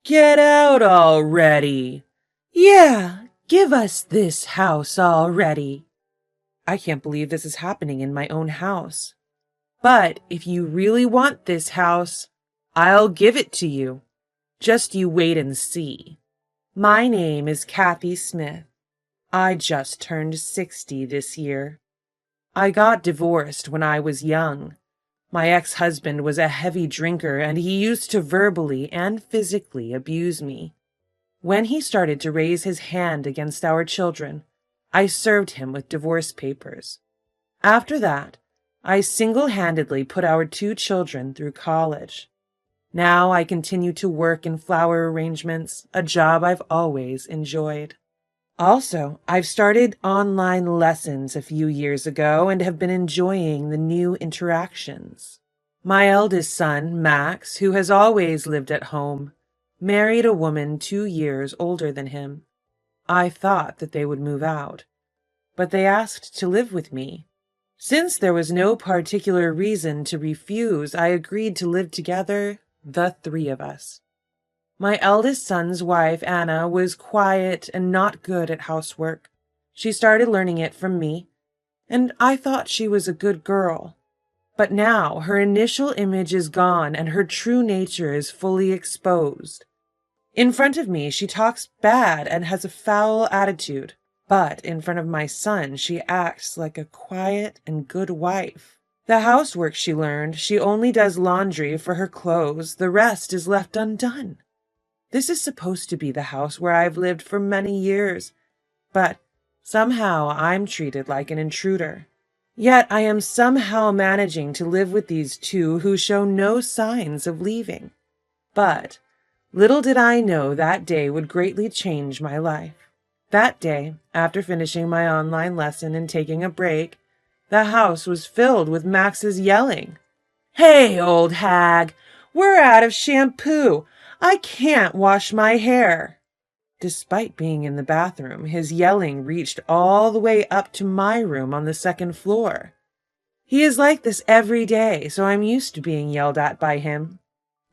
Get out already! Yeah, give us this house already. I can't believe this is happening in my own house. But if you really want this house, I'll give it to you. Just you wait and see. My name is Kathy Smith. I just turned 60 this year. I got divorced when I was young. My ex-husband was a heavy drinker and he used to verbally and physically abuse me. When he started to raise his hand against our children, I served him with divorce papers. After that, I single-handedly put our 2 children through college. Now I continue to work in flower arrangements, a job I've always enjoyed. Also, I've started online lessons a few years ago and have been enjoying the new interactions. My eldest son, Max, who has always lived at home, married a woman 2 years older than him. I thought that they would move out, but they asked to live with me. Since there was no particular reason to refuse, I agreed to live together, the 3 of us. My eldest son's wife, Anna, was quiet and not good at housework. She started learning it from me, and I thought she was a good girl. But now her initial image is gone and her true nature is fully exposed. In front of me, she talks bad and has a foul attitude, but in front of my son, she acts like a quiet and good wife. The housework she learned, she only does laundry for her clothes, the rest is left undone. This is supposed to be the house where I've lived for many years, but somehow I'm treated like an intruder. Yet I am somehow managing to live with these 2 who show no signs of leaving. But little did I know that day would greatly change my life. That day, after finishing my online lesson and taking a break, the house was filled with Max's yelling. "Hey, old hag, we're out of shampoo. I can't wash my hair." Despite being in the bathroom, his yelling reached all the way up to my room on the 2nd floor. He is like this every day, so I'm used to being yelled at by him.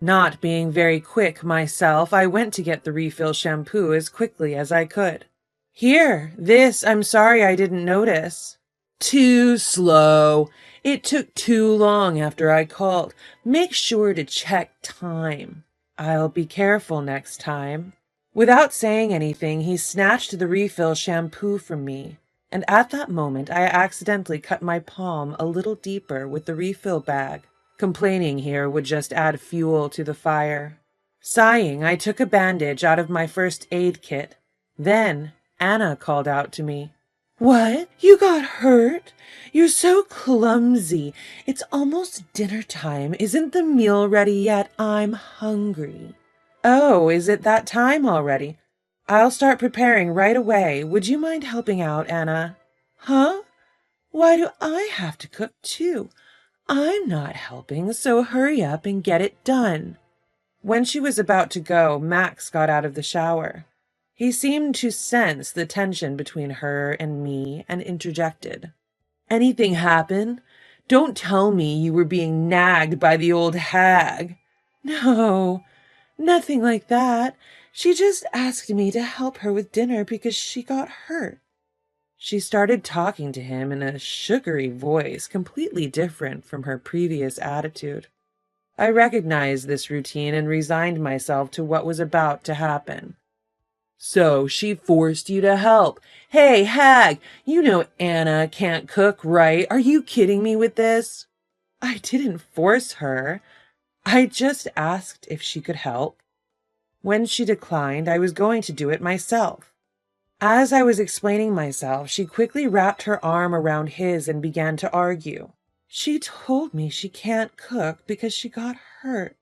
Not being very quick myself, I went to get the refill shampoo as quickly as I could. "Here, this, I'm sorry I didn't notice." "Too slow. It took too long after I called. Make sure to check time." "I'll be careful next time." Without saying anything, he snatched the refill shampoo from me, and at that moment I accidentally cut my palm a little deeper with the refill bag. Complaining here would just add fuel to the fire. Sighing, I took a bandage out of my first aid kit. Then Anna called out to me. "What? You got hurt? You're so clumsy. It's almost dinner time. Isn't the meal ready yet? I'm hungry." "Oh, is it that time already? I'll start preparing right away. Would you mind helping out, Anna?" "Huh? Why do I have to cook too? I'm not helping, so hurry up and get it done." When she was about to go, Max got out of the shower. He seemed to sense the tension between her and me and interjected. "Anything happen? Don't tell me you were being nagged by the old hag." "No, nothing like that. She just asked me to help her with dinner because she got hurt." She started talking to him in a sugary voice, completely different from her previous attitude. I recognized this routine and resigned myself to what was about to happen. "So she forced you to help. Hey, hag, you know Anna can't cook, right? Are you kidding me with this?" "I didn't force her. I just asked if she could help. When she declined, I was going to do it myself." As I was explaining myself, she quickly wrapped her arm around his and began to argue. "She told me she can't cook because she got hurt.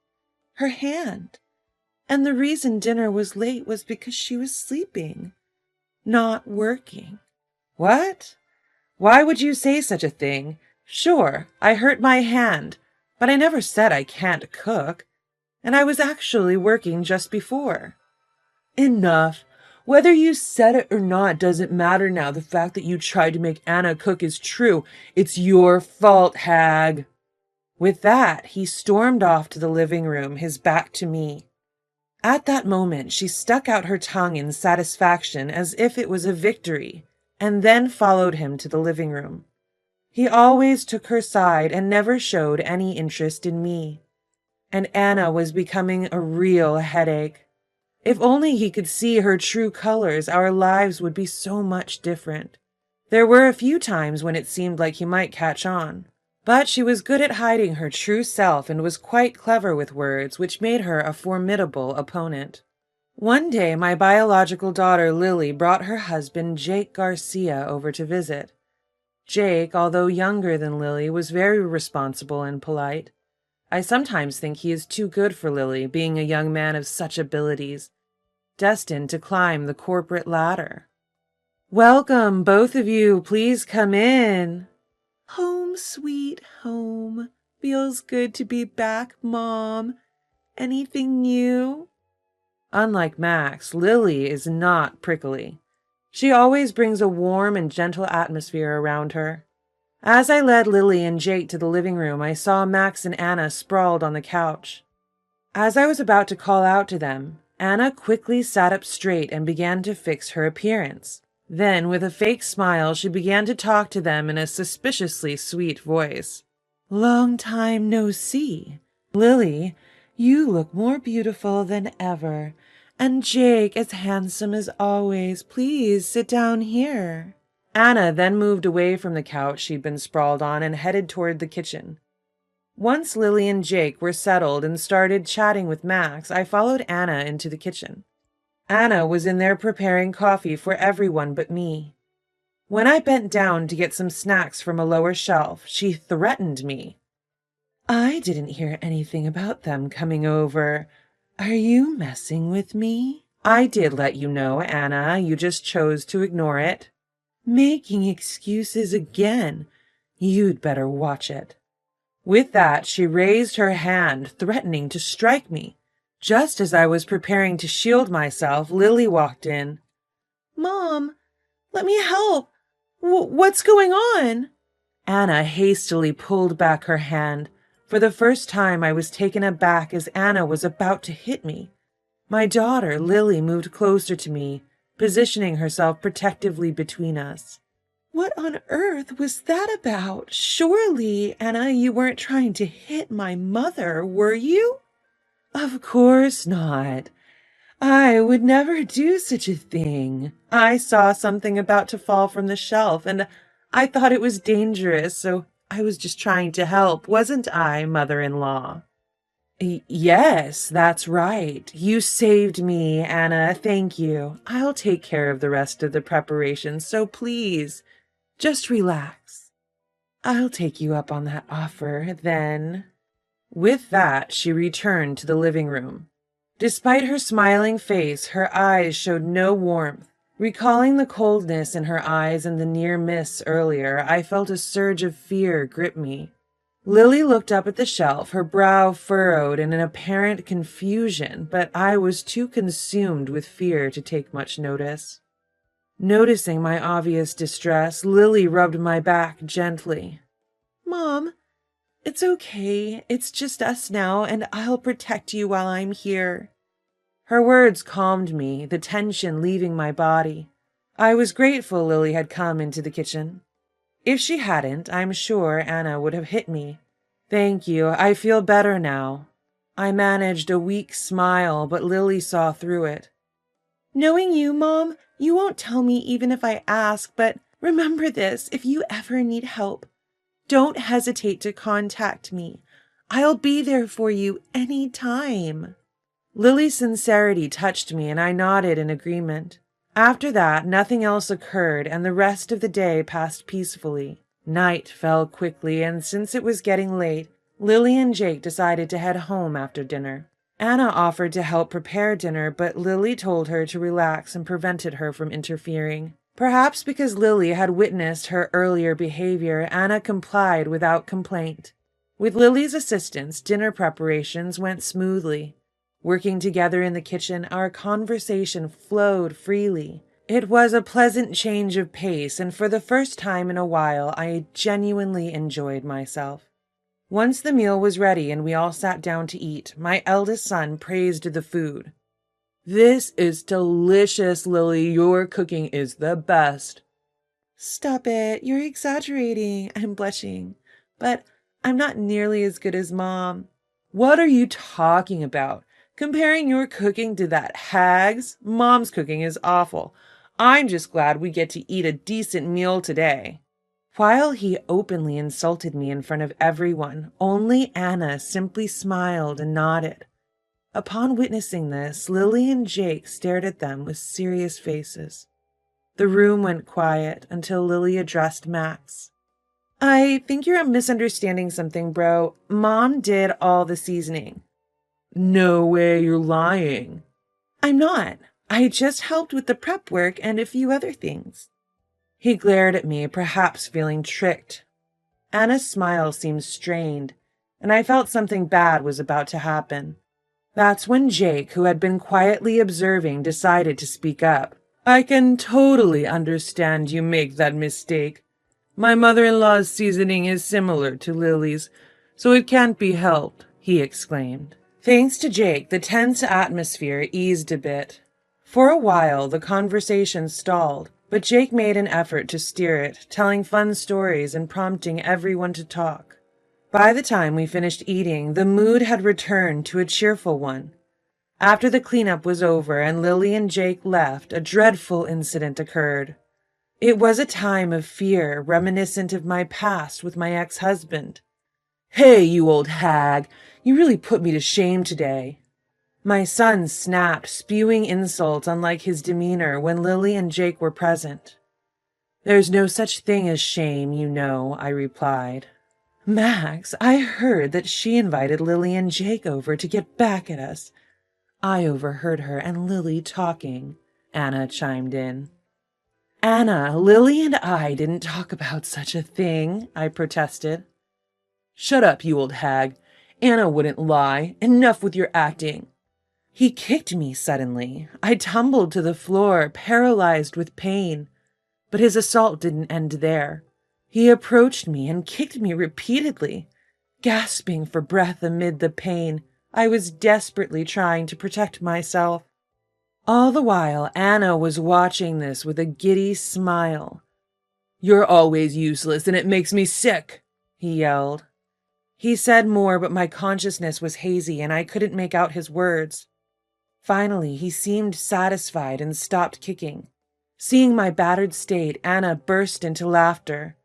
Her hand. And the reason dinner was late was because she was sleeping, not working." "What? Why would you say such a thing? Sure, I hurt my hand, but I never said I can't cook. And I was actually working just before." "Enough. Whether you said it or not doesn't matter now. The fact that you tried to make Anna cook is true. It's your fault, hag." With that, he stormed off to the living room, his back to me. At that moment, she stuck out her tongue in satisfaction as if it was a victory, and then followed him to the living room. He always took her side and never showed any interest in me. And Anna was becoming a real headache. If only he could see her true colors, our lives would be so much different. There were a few times when it seemed like he might catch on, but she was good at hiding her true self and was quite clever with words, which made her a formidable opponent. One day, my biological daughter Lily brought her husband Jake Garcia over to visit. Jake, although younger than Lily, was very responsible and polite. I sometimes think he is too good for Lily, being a young man of such abilities, destined to climb the corporate ladder. "Welcome, both of you. Please come in." "Home, sweet home. Feels good to be back, Mom. Anything new?" Unlike Max, Lily is not prickly. She always brings a warm and gentle atmosphere around her. As I led Lily and Jake to the living room, I saw Max and Anna sprawled on the couch. As I was about to call out to them, Anna quickly sat up straight and began to fix her appearance. Then, with a fake smile, she began to talk to them in a suspiciously sweet voice. "Long time no see. Lily, you look more beautiful than ever. And Jake as handsome as always. Please sit down here." Anna then moved away from the couch she'd been sprawled on and headed toward the kitchen. Once Lily and Jake were settled and started chatting with Max, I followed Anna into the kitchen. Anna was in there preparing coffee for everyone but me. When I bent down to get some snacks from a lower shelf, she threatened me. "I didn't hear anything about them coming over. Are you messing with me?" "I did let you know, Anna. You just chose to ignore it." "Making excuses again. You'd better watch it." With that, she raised her hand, threatening to strike me. Just as I was preparing to shield myself, Lily walked in. "Mom, let me help. What's going on?" Anna hastily pulled back her hand. For the first time, I was taken aback as Anna was about to hit me. My daughter, Lily, moved closer to me, positioning herself protectively between us. "What on earth was that about? Surely, Anna, you weren't trying to hit my mother, were you?" "Of course not. I would never do such a thing. I saw something about to fall from the shelf, and I thought it was dangerous, so I was just trying to help, wasn't I, mother-in-law?" Yes, that's right. You saved me, Anna. Thank you. I'll take care of the rest of the preparations, so please, just relax. I'll take you up on that offer, then." With that, she returned to the living room. Despite her smiling face, her eyes showed no warmth. Recalling the coldness in her eyes and the near miss earlier, I felt a surge of fear grip me. Lily looked up at the shelf, her brow furrowed in an apparent confusion, but I was too consumed with fear to take much notice. Noticing my obvious distress, Lily rubbed my back gently. "Mom, it's okay. It's just us now, and I'll protect you while I'm here." Her words calmed me, the tension leaving my body. I was grateful Lily had come into the kitchen. If she hadn't, I'm sure Anna would have hit me. "Thank you. I feel better now." I managed a weak smile, but Lily saw through it. "Knowing you, Mom, you won't tell me even if I ask, but remember this, if you ever need help, don't hesitate to contact me. I'll be there for you any time." Lily's sincerity touched me, and I nodded in agreement. After that, nothing else occurred, and the rest of the day passed peacefully. Night fell quickly, and since it was getting late, Lily and Jake decided to head home after dinner. Anna offered to help prepare dinner, but Lily told her to relax and prevented her from interfering. Perhaps because Lily had witnessed her earlier behavior, Anna complied without complaint. With Lily's assistance, dinner preparations went smoothly. Working together in the kitchen, our conversation flowed freely. It was a pleasant change of pace, and for the first time in a while, I genuinely enjoyed myself. Once the meal was ready and we all sat down to eat, my eldest son praised the food. This is delicious, Lily. Your cooking is the best. Stop it. You're exaggerating. I'm blushing. But I'm not nearly as good as Mom. What are you talking about? Comparing your cooking to that hag's? Mom's cooking is awful. I'm just glad we get to eat a decent meal today. While he openly insulted me in front of everyone, only Anna simply smiled and nodded. Upon witnessing this, Lily and Jake stared at them with serious faces. The room went quiet until Lily addressed Max. I think you're misunderstanding something, bro. Mom did all the seasoning. No way, you're lying. I'm not. I just helped with the prep work and a few other things. He glared at me, perhaps feeling tricked. Anna's smile seemed strained, and I felt something bad was about to happen. That's when Jake, who had been quietly observing, decided to speak up. I can totally understand you make that mistake. My mother-in-law's seasoning is similar to Lily's, so it can't be helped, he exclaimed. Thanks to Jake, the tense atmosphere eased a bit. For a while, the conversation stalled, but Jake made an effort to steer it, telling fun stories and prompting everyone to talk. By the time we finished eating, the mood had returned to a cheerful one. After the cleanup was over and Lily and Jake left, a dreadful incident occurred. It was a time of fear reminiscent of my past with my ex-husband. Hey, you old hag, you really put me to shame today. My son snapped, spewing insults unlike his demeanor when Lily and Jake were present. There's no such thing as shame, you know, I replied. Max, I heard that she invited Lily and Jake over to get back at us. I overheard her and Lily talking, Anna chimed in. Anna, Lily and I didn't talk about such a thing, I protested. Shut up, you old hag. Anna wouldn't lie. Enough with your acting. He kicked me suddenly. I tumbled to the floor, paralyzed with pain. But his assault didn't end there. He approached me and kicked me repeatedly. Gasping for breath amid the pain, I was desperately trying to protect myself. All the while, Anna was watching this with a giddy smile. You're always useless, and it makes me sick, he yelled. He said more, but my consciousness was hazy, and I couldn't make out his words. Finally, he seemed satisfied and stopped kicking. Seeing my battered state, Anna burst into laughter.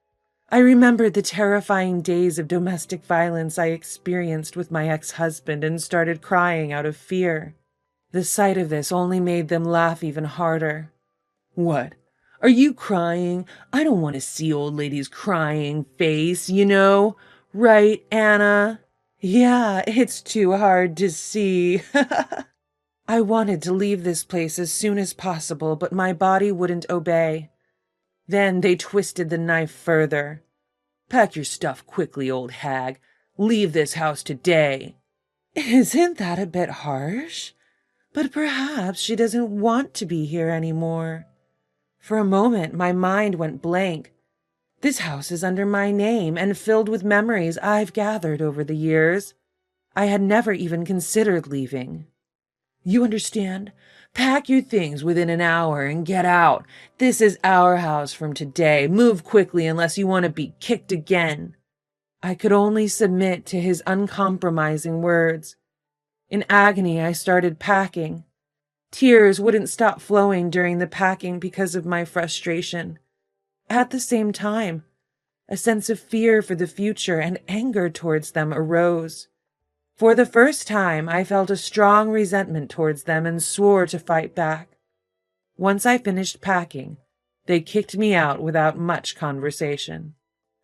I remembered the terrifying days of domestic violence I experienced with my ex-husband and started crying out of fear. The sight of this only made them laugh even harder. What? Are you crying? I don't want to see old lady's crying face, you know. Right, Anna? Yeah, it's too hard to see. I wanted to leave this place as soon as possible, but my body wouldn't obey. Then they twisted the knife further. Pack your stuff quickly, old hag. Leave this house today. Isn't that a bit harsh? But perhaps she doesn't want to be here anymore. For a moment, my mind went blank. This house is under my name and filled with memories I've gathered over the years. I had never even considered leaving. You understand? Pack your things within an hour and get out. This is our house from today. Move quickly unless you want to be kicked again. I could only submit to his uncompromising words. In agony, I started packing. Tears wouldn't stop flowing during the packing because of my frustration. At the same time, a sense of fear for the future and anger towards them arose. For the first time, I felt a strong resentment towards them and swore to fight back. Once I finished packing, they kicked me out without much conversation.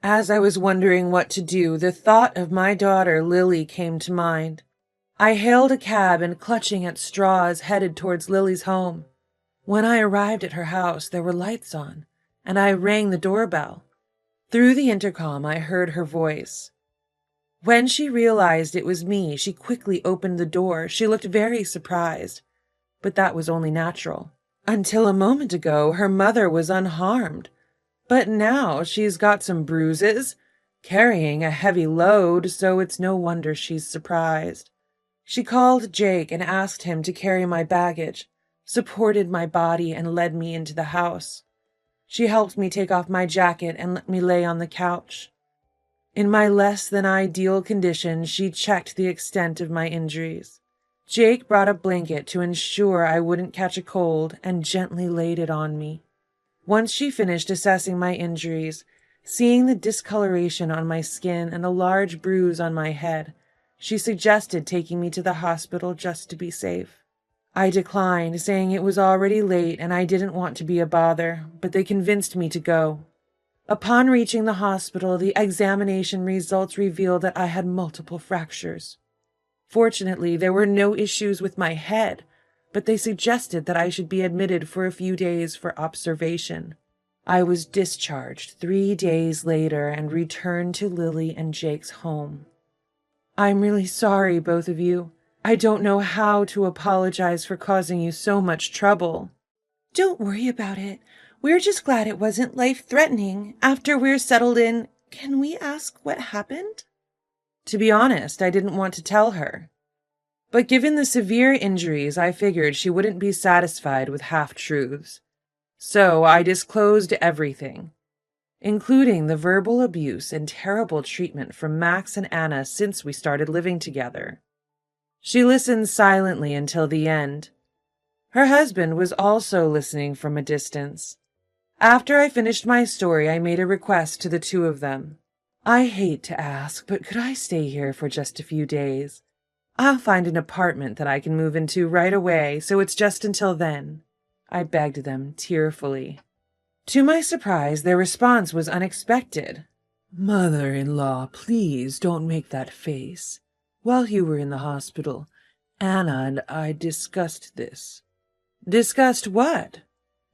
As I was wondering what to do, the thought of my daughter Lily came to mind. I hailed a cab and, clutching at straws, headed towards Lily's home. When I arrived at her house, there were lights on, and I rang the doorbell. Through the intercom, I heard her voice. When she realized it was me, she quickly opened the door. She looked very surprised, but that was only natural. Until a moment ago, her mother was unharmed, but now she's got some bruises, carrying a heavy load, so it's no wonder she's surprised. She called Jake and asked him to carry my baggage, supported my body, and led me into the house. She helped me take off my jacket and let me lay on the couch. In my less than ideal condition, she checked the extent of my injuries. Jake brought a blanket to ensure I wouldn't catch a cold and gently laid it on me. Once she finished assessing my injuries, seeing the discoloration on my skin and a large bruise on my head, she suggested taking me to the hospital just to be safe. I declined, saying it was already late and I didn't want to be a bother, but they convinced me to go. Upon reaching the hospital, the examination results revealed that I had multiple fractures. Fortunately, there were no issues with my head, but they suggested that I should be admitted for a few days for observation. I was discharged 3 days later and returned to Lily and Jake's home. I'm really sorry, both of you. I don't know how to apologize for causing you so much trouble. Don't worry about it. We're just glad it wasn't life-threatening. After we're settled in, can we ask what happened? To be honest, I didn't want to tell her. But given the severe injuries, I figured she wouldn't be satisfied with half-truths. So I disclosed everything, including the verbal abuse and terrible treatment from Max and Anna since we started living together. She listened silently until the end. Her husband was also listening from a distance. After I finished my story, I made a request to the two of them. I hate to ask, but could I stay here for just a few days? I'll find an apartment that I can move into right away, so it's just until then, I begged them tearfully. To my surprise, their response was unexpected. Mother-in-law, please don't make that face. While you were in the hospital, Anna and I discussed this. Discussed what?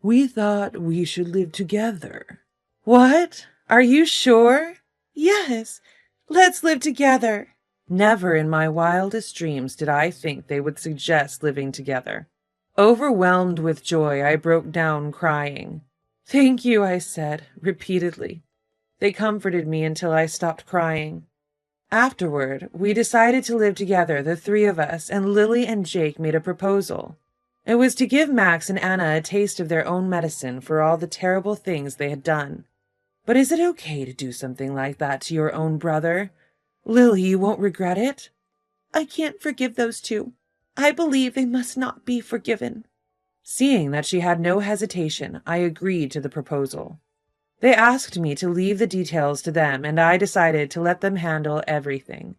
We thought we should live together. What? Are you sure? Yes, let's live together. Never in my wildest dreams did I think they would suggest living together. Overwhelmed with joy, I broke down crying. Thank you, I said, repeatedly. They comforted me until I stopped crying. Afterward, we decided to live together, the three of us, and Lily and Jake made a proposal. It was to give Max and Anna a taste of their own medicine for all the terrible things they had done. But is it okay to do something like that to your own brother? Lily, you won't regret it? I can't forgive those two. I believe they must not be forgiven. Seeing that she had no hesitation, I agreed to the proposal. They asked me to leave the details to them, and I decided to let them handle everything.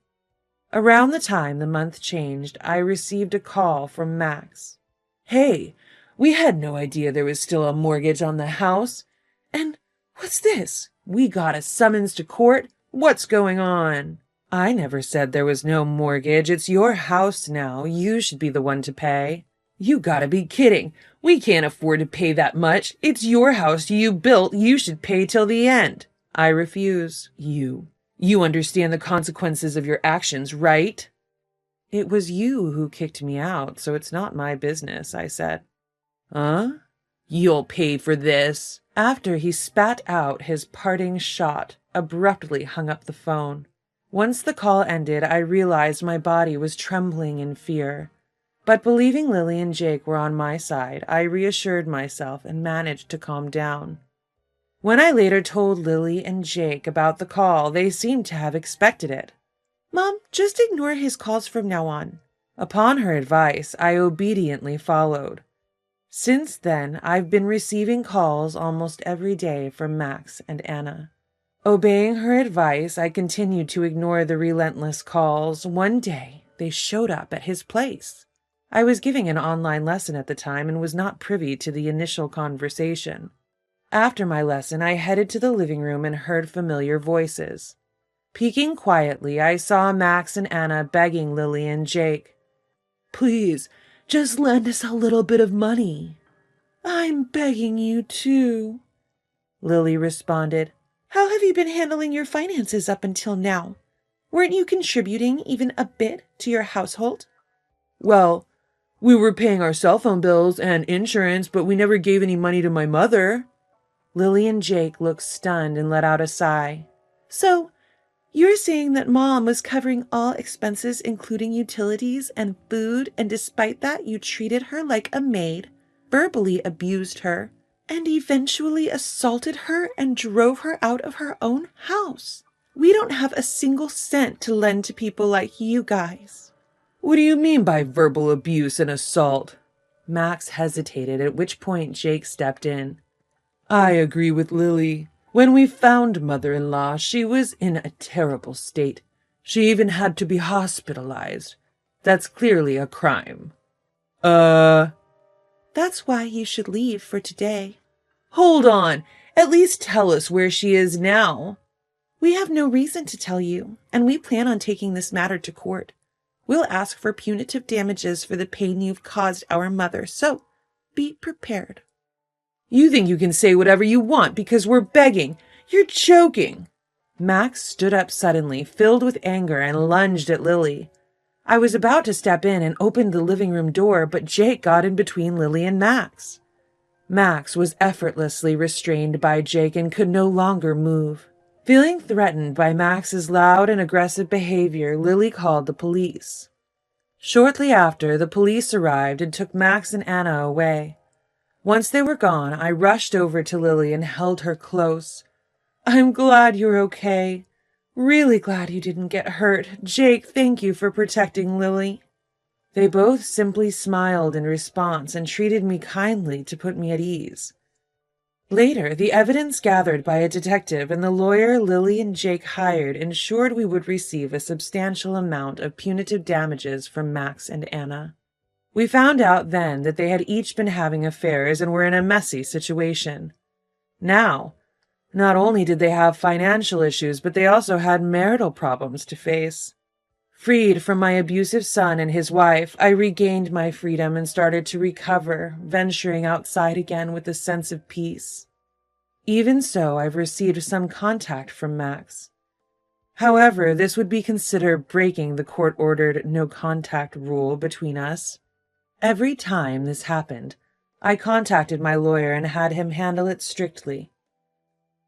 Around the time the month changed, I received a call from Max. Hey, we had no idea there was still a mortgage on the house. And what's this? We got a summons to court? What's going on? I never said there was no mortgage. It's your house now. You should be the one to pay. You gotta be kidding. We can't afford to pay that much. It's your house you built. You should pay till the end. I refuse. You understand the consequences of your actions, right? It was you who kicked me out, so it's not my business, I said. Huh? You'll pay for this. After he spat out his parting shot, abruptly hung up the phone. Once the call ended, I realized my body was trembling in fear. But believing Lily and Jake were on my side, I reassured myself and managed to calm down. When I later told Lily and Jake about the call, they seemed to have expected it. Mom, just ignore his calls from now on. Upon her advice, I obediently followed. Since then, I've been receiving calls almost every day from Max and Anna. Obeying her advice, I continued to ignore the relentless calls. One day, they showed up at his place. I was giving an online lesson at the time and was not privy to the initial conversation. After my lesson, I headed to the living room and heard familiar voices. Peeking quietly, I saw Max and Anna begging Lily and Jake. Please, just lend us a little bit of money. I'm begging you too, Lily responded. How have you been handling your finances up until now? Weren't you contributing even a bit to your household? Well, we were paying our cell phone bills and insurance, but we never gave any money to my mother. Lily and Jake looked stunned and let out a sigh. So, You're saying that Mom was covering all expenses, including utilities and food, and despite that, you treated her like a maid, verbally abused her, and eventually assaulted her and drove her out of her own house. We don't have a single cent to lend to people like you guys. What do you mean by verbal abuse and assault? Max hesitated, at which point Jake stepped in. I agree with Lily. When we found mother-in-law, she was in a terrible state. She even had to be hospitalized. That's clearly a crime. That's why you should leave for today. Hold on. At least tell us where she is now. We have no reason to tell you, and we plan on taking this matter to court. We'll ask for punitive damages for the pain you've caused our mother, so be prepared. You think you can say whatever you want because we're begging. You're joking. Max stood up suddenly, filled with anger, and lunged at Lily. I was about to step in and open the living room door, but Jake got in between Lily and Max. Max was effortlessly restrained by Jake and could no longer move. Feeling threatened by Max's loud and aggressive behavior, Lily called the police. Shortly after, the police arrived and took Max and Anna away. Once they were gone, I rushed over to Lily and held her close. I'm glad you're okay. Really glad you didn't get hurt. Jake, thank you for protecting Lily. They both simply smiled in response and treated me kindly to put me at ease. Later, the evidence gathered by a detective and the lawyer Lily and Jake hired ensured we would receive a substantial amount of punitive damages from Max and Anna. We found out then that they had each been having affairs and were in a messy situation. Now, not only did they have financial issues, but they also had marital problems to face. Freed from my abusive son and his wife, I regained my freedom and started to recover, venturing outside again with a sense of peace. Even so, I've received some contact from Max. However, this would be considered breaking the court-ordered no-contact rule between us. Every time this happened, I contacted my lawyer and had him handle it strictly.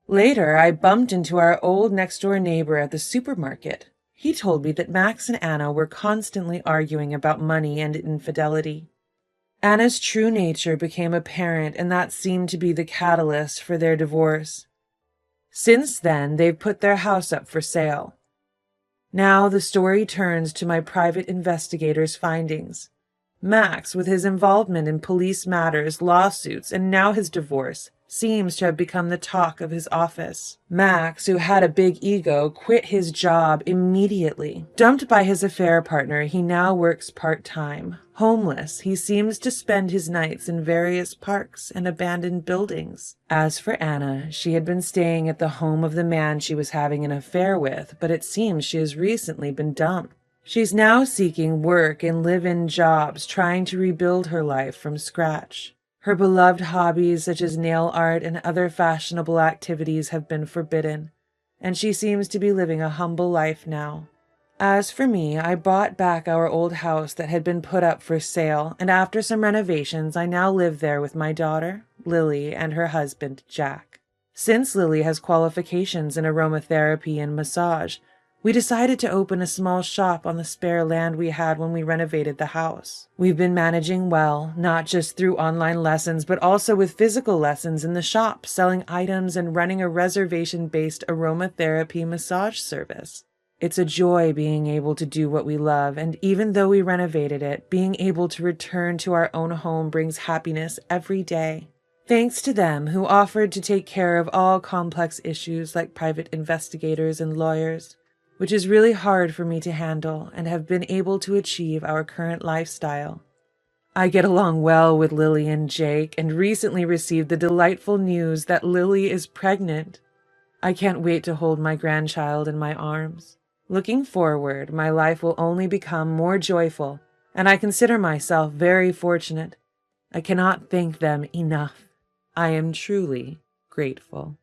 Later, I bumped into our old next-door neighbor at the supermarket. He told me that Max and Anna were constantly arguing about money and infidelity. Anna's true nature became apparent, and that seemed to be the catalyst for their divorce. Since then, they've put their house up for sale. Now the story turns to my private investigator's findings. Max, with his involvement in police matters, lawsuits, and now his divorce, seems to have become the talk of his office. Max, who had a big ego, quit his job immediately. Dumped by his affair partner, he now works part-time. Homeless, he seems to spend his nights in various parks and abandoned buildings. As for Anna, she had been staying at the home of the man she was having an affair with, but it seems she has recently been dumped. She's now seeking work and live-in jobs, trying to rebuild her life from scratch. Her beloved hobbies such as nail art and other fashionable activities have been forbidden, and she seems to be living a humble life now. As for me, I bought back our old house that had been put up for sale, and after some renovations, I now live there with my daughter, Lily, and her husband, Jack. Since Lily has qualifications in aromatherapy and massage, we decided to open a small shop on the spare land we had when we renovated the house. We've been managing well, not just through online lessons, but also with physical lessons in the shop, selling items and running a reservation-based aromatherapy massage service. It's a joy being able to do what we love, and even though we renovated it, being able to return to our own home brings happiness every day. Thanks to them who offered to take care of all complex issues like private investigators and lawyers, which is really hard for me to handle, and have been able to achieve our current lifestyle. I get along well with Lily and Jake, and recently received the delightful news that Lily is pregnant. I can't wait to hold my grandchild in my arms. Looking forward, my life will only become more joyful, and I consider myself very fortunate. I cannot thank them enough. I am truly grateful.